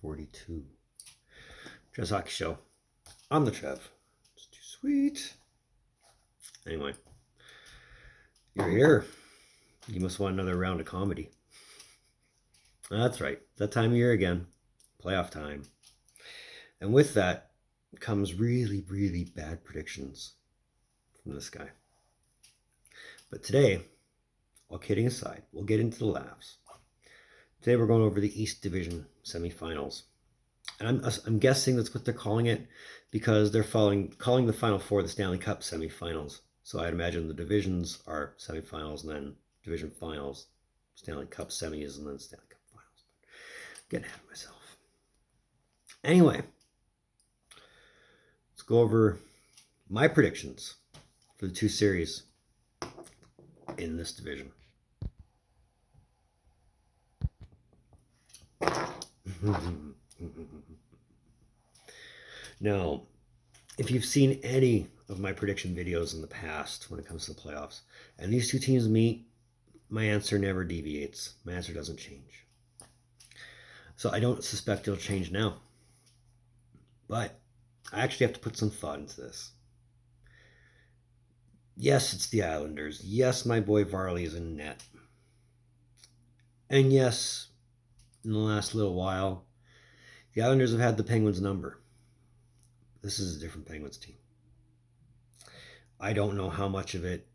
142. Trevs Hockey Show. I'm the Trev. It's too sweet. Anyway, you're here. You must want another round of comedy. That's right. That time of year again. Playoff time. And with that comes really, really bad predictions from this guy. But today, all kidding aside, we'll get into the laughs. Today we're going over the East Division semifinals. And I'm guessing that's what they're calling it because they're calling the Final Four the Stanley Cup semifinals. So I'd imagine the divisions are semifinals and then division finals, Stanley Cup semis, and then Stanley Cup finals. Getting ahead of myself. Anyway, let's go over my predictions for the two series in this division. Now, if you've seen any of my prediction videos in the past when it comes to the playoffs, and these two teams meet, my answer never deviates. My answer doesn't change. So I don't suspect it'll change now. But I actually have to put some thought into this. Yes, it's the Islanders. Yes, my boy Varley is in net. And yes, in the last little while, the Islanders have had the Penguins' number. This is a different Penguins team. I don't know how much of it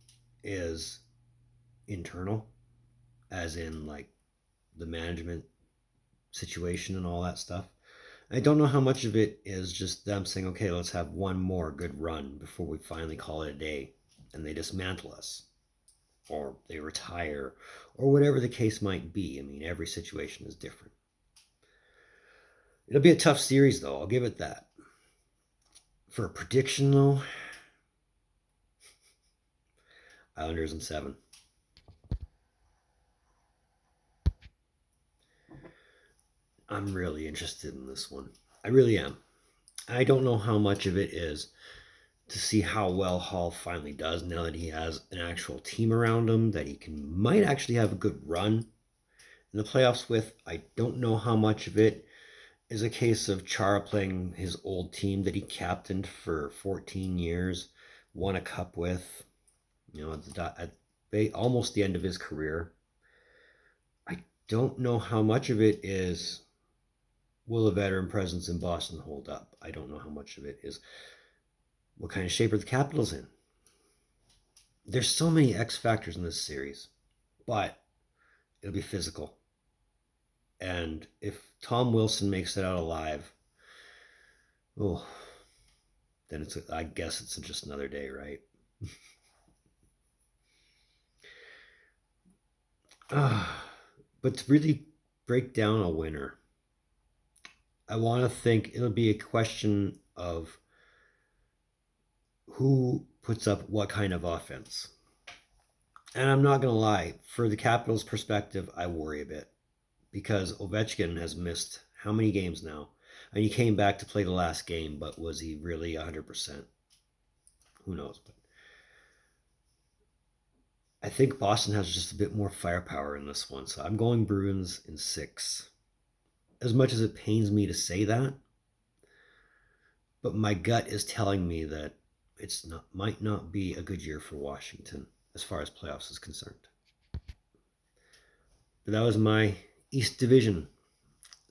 is internal, as in like the management situation and all that stuff. I don't know how much of it is just them saying, okay, let's have one more good run before we finally call it a day, and they dismantle us, or they retire, or whatever the case might be. I mean, every situation is different. It'll be a tough series, though. I'll give it that. For a prediction, though, Islanders in 7. I'm really interested in this one. I really am. I don't know how much of it is to see how well Hall finally does now that he has an actual team around him that he might actually have a good run in the playoffs with. I don't know how much of it is a case of Chara playing his old team that he captained for 14 years, won a cup with, at almost the end of his career. I don't know how much of it is, will a veteran presence in Boston hold up? I don't know how much of it is, what kind of shape are the Capitals in? There's so many X factors in this series, but it'll be physical. And if Tom Wilson makes it out alive, then I guess it's just another day, right? But to really break down a winner, I want to think it'll be a question of who puts up what kind of offense. And I'm not going to lie, for the Capitals' perspective, I worry a bit. Because Ovechkin has missed how many games now? And he came back to play the last game, but was he really 100%? Who knows? But I think Boston has just a bit more firepower in this one. So I'm going Bruins in 6. As much as it pains me to say that, but my gut is telling me that might not be a good year for Washington as far as playoffs is concerned. But that was my East Division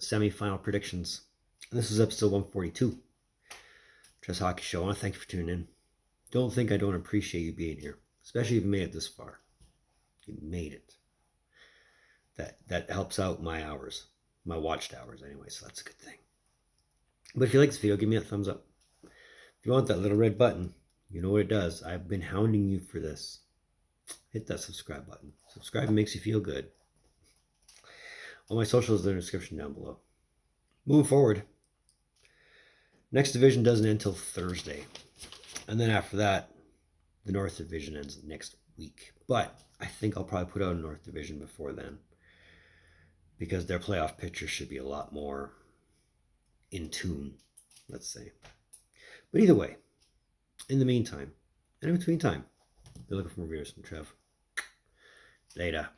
semifinal predictions. And this is episode 142. Trevs Hockey Show. I want to thank you for tuning in. Don't think I don't appreciate you being here, especially if you made it this far. You made it. That helps out my hours, my watched hours anyway, so that's a good thing. But if you like this video, give me a thumbs up. If you want that little red button, you know what it does. I've been hounding you for this. Hit that subscribe button. Subscribe makes you feel good. All my socials are in the description down below. Moving forward, next division doesn't end until Thursday. And then after that, the North Division ends next week. But I think I'll probably put out a North Division before then, because their playoff picture should be a lot more in tune, let's say. But either way, in the meantime, and in between time, be looking for more videos from Trev. Later.